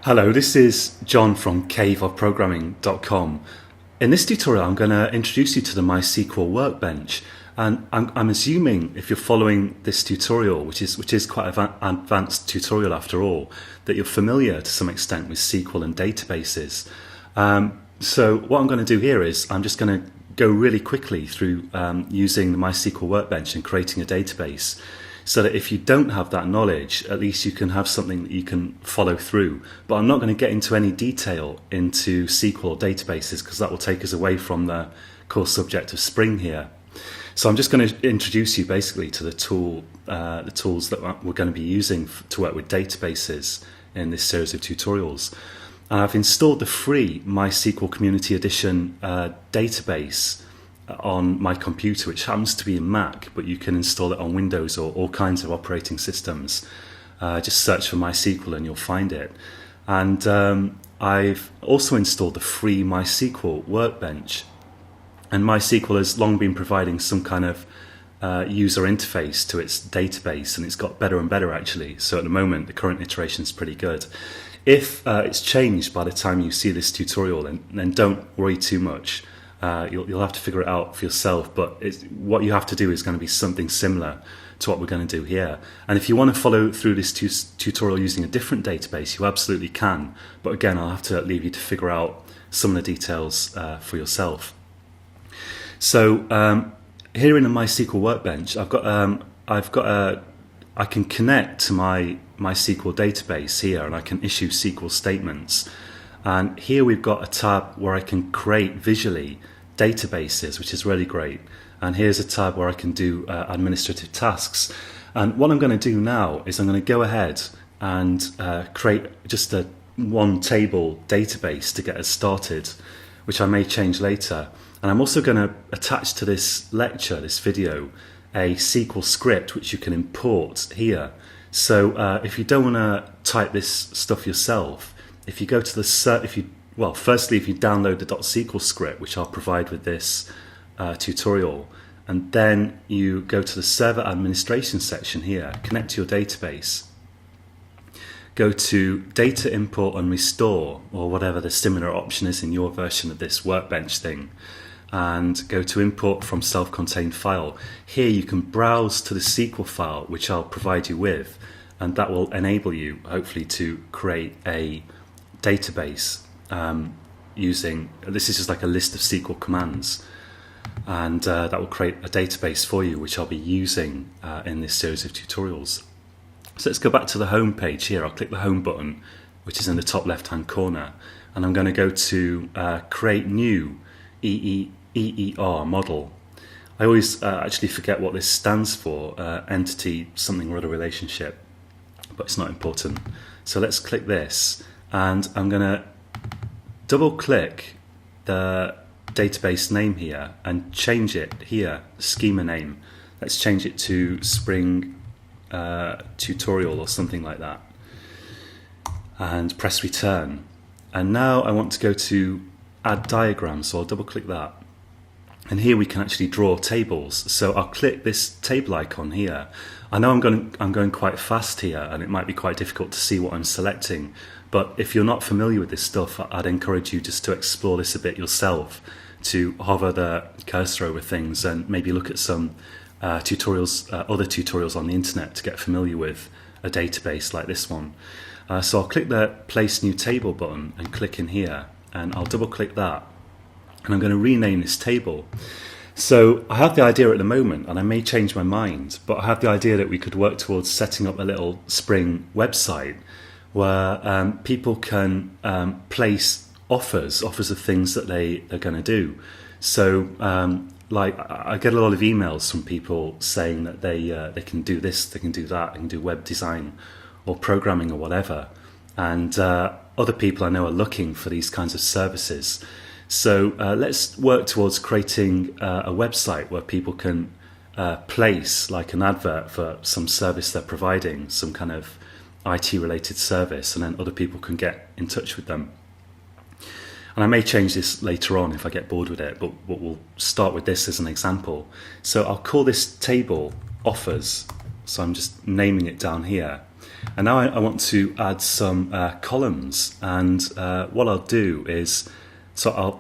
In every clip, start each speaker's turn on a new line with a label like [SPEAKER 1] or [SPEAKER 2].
[SPEAKER 1] Hello, this is John from caveofprogramming.com. In this tutorial, I'm going to introduce you to the MySQL workbench. And I'm assuming if you're following this tutorial, which is quite an advanced tutorial after all, that you're familiar to some extent with SQL and databases. So what I'm going to do here is I'm just going to go really quickly through using the MySQL workbench and creating a database, so that if you don't have that knowledge, at least you can have something that you can follow through. But I'm not going to get into any detail into SQL or databases, because that will take us away from the core subject of Spring here. So I'm just going to introduce you basically to the tools that we're going to be using to work with databases in this series of tutorials. And I've installed the free MySQL Community Edition database on my computer, which happens to be a Mac, but you can install it on Windows or all kinds of operating systems. Just search for MySQL and you'll find it. And I've also installed the free MySQL workbench. And MySQL has long been providing some kind of user interface to its database, and it's got better and better actually. So at the moment, the current iteration is pretty good. If it's changed by the time you see this tutorial, then don't worry too much. You'll have to figure it out for yourself, but what you have to do is going to be something similar to what we're going to do here. And if you want to follow through this tutorial using a different database, you absolutely can. But again, I'll have to leave you to figure out some of the details for yourself. So here in the MySQL workbench, I can connect to my MySQL database here, and I can issue SQL statements. And here we've got a tab where I can create visually databases, which is really great. And here's a tab where I can do administrative tasks. And what I'm going to do now is I'm going to go ahead and create just a one table database to get us started, which I may change later. And I'm also going to attach to this lecture, this video, a SQL script which you can import here. So if you don't want to type this stuff yourself, if you go to firstly, if you download the .SQL script, which I'll provide with this tutorial, and then you go to the server administration section here, connect to your database, go to data import and restore, or whatever the similar option is in your version of this workbench thing, and go to import from self-contained file. Here you can browse to the SQL file, which I'll provide you with, and that will enable you, hopefully, to create a database using, this is just like a list of SQL commands, and that will create a database for you, which I'll be using in this series of tutorials. So let's go back to the home page here. I'll click the home button, which is in the top left hand corner, and I'm going to go to create new EER model. I always actually forget what this stands for, entity something or other relationship, but it's not important. So let's click this, and I'm going to double click the database name here and change it here, schema name. Let's change it to Spring Tutorial or something like that, and press return. And now I want to go to add diagram, so I'll double click that, and here we can actually draw tables. So I'll click this table icon here. I know I'm going quite fast here, and it might be quite difficult to see what I'm selecting, but if you're not familiar with this stuff, I'd encourage you just to explore this a bit yourself, to hover the cursor over things and maybe look at some other tutorials on the internet to get familiar with a database like this one. So I'll click the place new table button and click in here, and I'll double click that, and I'm going to rename this table. So I have the idea at the moment, and I may change my mind, but I have the idea that we could work towards setting up a little Spring website where people can place offers of things that they're going to do. So like I get a lot of emails from people saying that they can do this, they can do that, they can do web design or programming or whatever, and other people I know are looking for these kinds of services. So let's work towards creating a website where people can place like an advert for some service they're providing, some kind of IT related service, and then other people can get in touch with them. And I may change this later on if I get bored with it, but we'll start with this as an example. So I'll call this table offers, so I'm just naming it down here. And now I want to add some columns, and what I'll do is,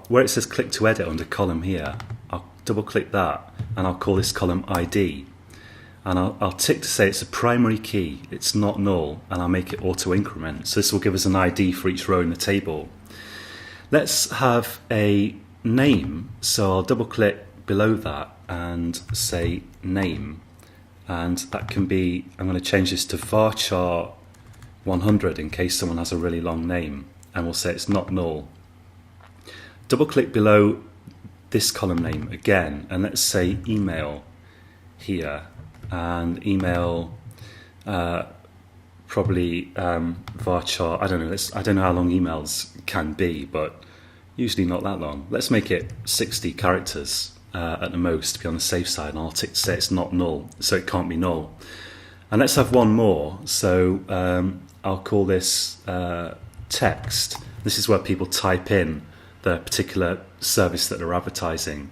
[SPEAKER 1] where it says click to edit under column here, I'll double click that and I'll call this column ID, and I'll tick to say it's a primary key, it's not null, and I'll make it auto increment, so this will give us an ID for each row in the table. Let's have a name, so I'll double click below that and say name, and that can be, I'm going to change this to varchar 100 in case someone has a really long name, and we'll say it's not null. Double click below this column name again, and let's say email here, and email probably varchar, I don't know how long emails can be, but usually not that long. Let's make it 60 characters at the most to be on the safe side, and I'll tick to say it's not null, so it can't be null. And let's have one more, so I'll call this text. This is where people type in the particular service that they're advertising,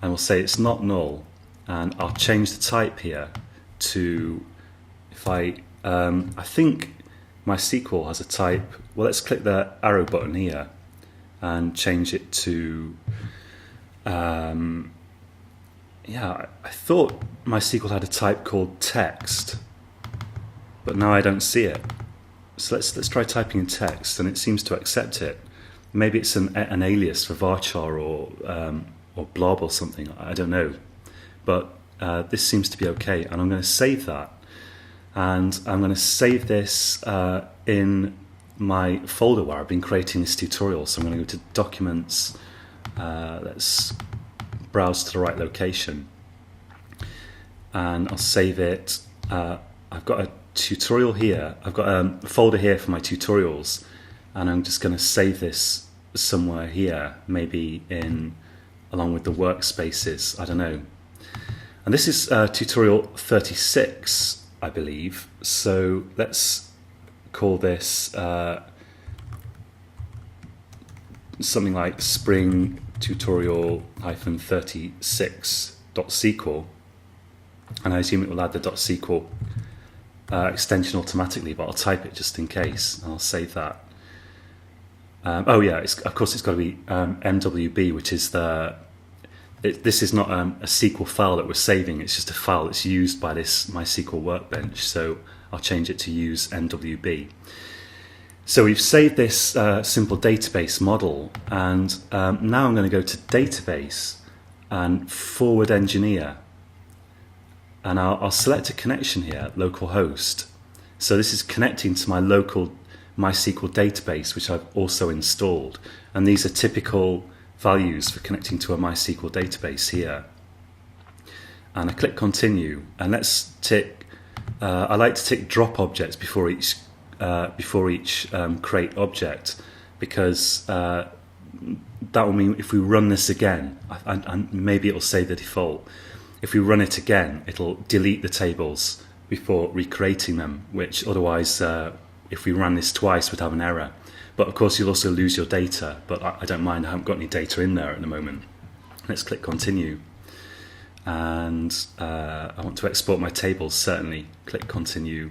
[SPEAKER 1] and we'll say it's not null, and I'll change the type here to, if I think MySQL has a type, well, let's click the arrow button here and change it to, yeah, I thought MySQL had a type called text, but now I don't see it. So let's try typing in text, and it seems to accept it. Maybe it's an alias for varchar or blob or something, I don't know. But this seems to be okay, and I'm going to save that. And I'm going to save this in my folder where I've been creating this tutorial. So I'm going to go to Documents, let's browse to the right location, and I'll save it. I've got a tutorial here, I've got a folder here for my tutorials, and I'm just going to save this somewhere here, maybe along with the workspaces, I don't know. And this is tutorial 36, I believe, so let's call this something like Spring tutorial -36.sql, and I assume it will add the .sql extension automatically, but I'll type it just in case, and I'll save that. Oh yeah, of course it's got to be MWB, which is this is not a SQL file that we're saving, it's just a file that's used by this MySQL workbench, so I'll change it to use MWB. So we've saved this simple database model, and now I'm going to go to database and forward engineer, and I'll select a connection here, localhost. So this is connecting to my local MySQL database, which I've also installed, and these are typical values for connecting to a MySQL database here. And I click continue, and let's tick, I like to tick drop objects before each create object, because that will mean if we run this again, and maybe it'll save the default, if we run it again it'll delete the tables before recreating them, which otherwise if we ran this twice would have an error. But of course you'll also lose your data, but I don't mind, I haven't got any data in there at the moment. Let's click continue, and I want to export my tables, certainly, click continue.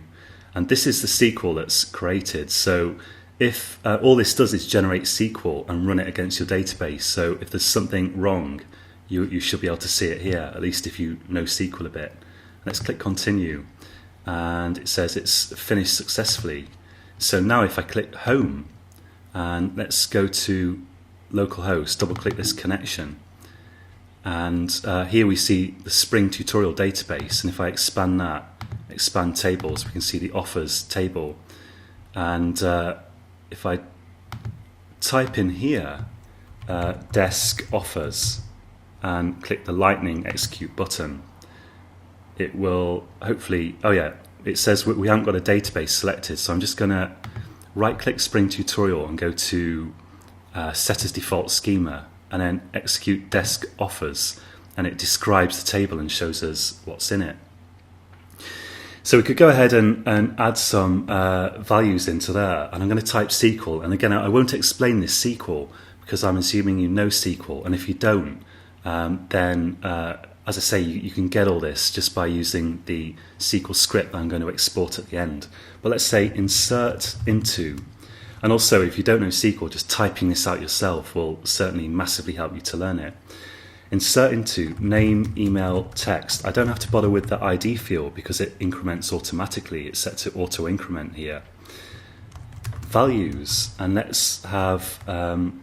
[SPEAKER 1] And this is the SQL that's created. So if all this does is generate SQL and run it against your database, so if there's something wrong, you should be able to see it here, at least if you know SQL a bit. Let's click continue, and it says it's finished successfully. So now if I click home, and let's go to localhost, double click this connection, and here we see the Spring tutorial database, and if I expand that, expand tables, we can see the offers table, and if I type in here desk offers and click the lightning execute button, it will hopefully, oh yeah, it says we haven't got a database selected, so I'm just going to right click Spring tutorial and go to set as default schema, and then execute desk offers, and it describes the table and shows us what's in it. So we could go ahead and add some values into there, and I'm going to type SQL, and again I won't explain this SQL because I'm assuming you know SQL, and if you don't, then as I say, you can get all this just by using the SQL script that I'm going to export at the end. But let's say insert into, and also if you don't know SQL, just typing this out yourself will certainly massively help you to learn it. Insert into name, email, text. I don't have to bother with the ID field because it increments automatically. It's set to auto increment here. Values, and let's have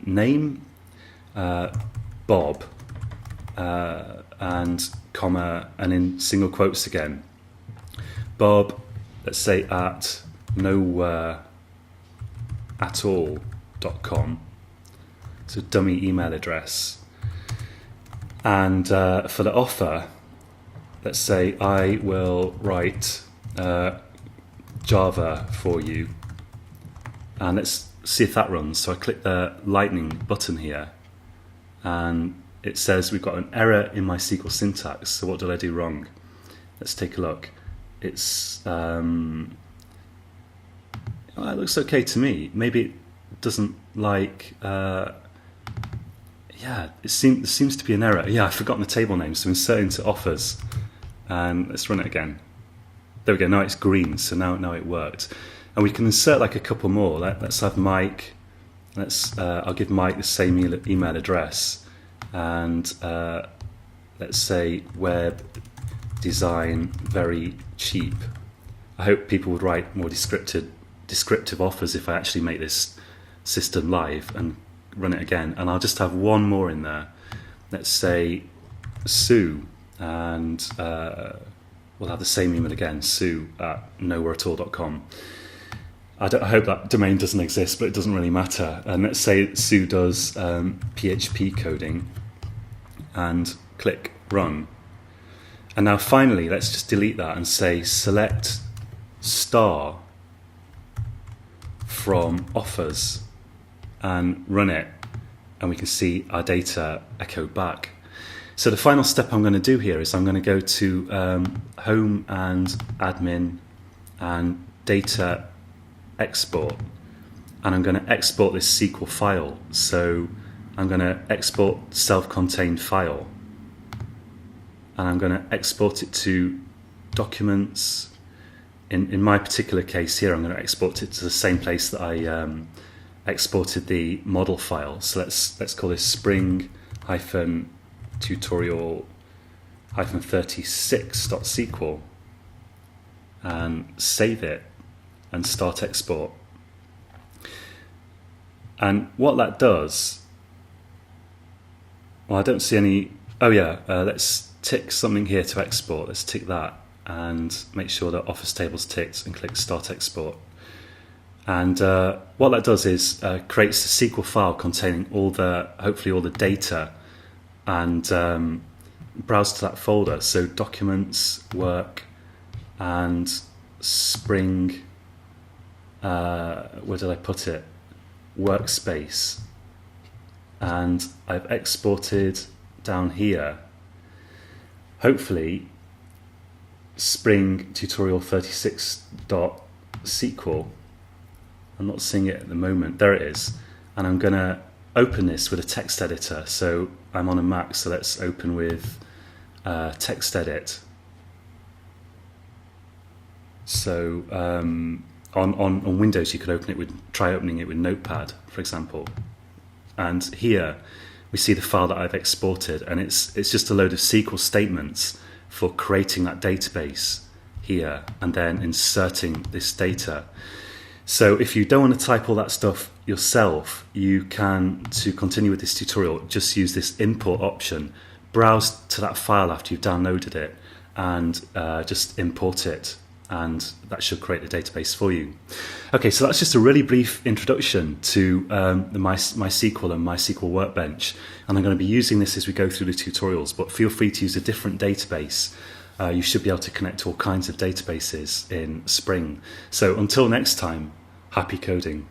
[SPEAKER 1] name, Bob, and comma, and in single quotes again, Bob, let's say at nowhereatal.com. So dummy email address. And for the offer, let's say I will write Java for you. And let's see if that runs. So I click the lightning button here, and it says we've got an error in MySQL syntax. So what did I do wrong? Let's take a look. It's well, it looks okay to me. Maybe it doesn't like. Yeah, there seems to be an error. Yeah, I've forgotten the table name. So insert into offers, and let's run it again. There we go. Now it's green. So now it worked. And we can insert like a couple more. Let's have Mike. I'll give Mike the same email address, and let's say web design very cheap. I hope people would write more descriptive offers if I actually make this system live and run it again. And I'll just have one more in there. Let's say Sue, and we'll have the same email again, sue@nowhereatal.com. I hope that domain doesn't exist, but it doesn't really matter. And let's say Sue does PHP coding, and click run. And now finally, let's just delete that and say select star from offers and run it. And we can see our data echoed back. So the final step I'm going to do here is I'm going to go to home and admin and data export, and I'm going to export this SQL file. So I'm going to export self-contained file, and I'm going to export it to documents. In my particular case here, I'm going to export it to the same place that I exported the model file. So let's call this spring-tutorial-36.sql, and save it and start export. And what that does, well, I don't see any. Oh yeah, let's tick something here to export. Let's tick that and make sure that Office table's ticked, and click Start Export. And what that does is creates a SQL file containing hopefully all the data, and browse to that folder. So documents, work, and Spring. Where did I put it? Workspace. And I've exported down here, hopefully, Spring tutorial 36.sql. I'm not seeing it at the moment. There it is. And I'm going to open this with a text editor. So I'm on a Mac, so let's open with text edit. So on Windows, you could try opening it with Notepad, for example. And here we see the file that I've exported, and it's just a load of SQL statements for creating that database here and then inserting this data. So if you don't want to type all that stuff yourself, you can, to continue with this tutorial, just use this import option, browse to that file after you've downloaded it, and just import it, and that should create the database for you. Okay, so that's just a really brief introduction to the MySQL and MySQL Workbench, and I'm going to be using this as we go through the tutorials, but feel free to use a different database. You should be able to connect to all kinds of databases in Spring. So until next time, happy coding.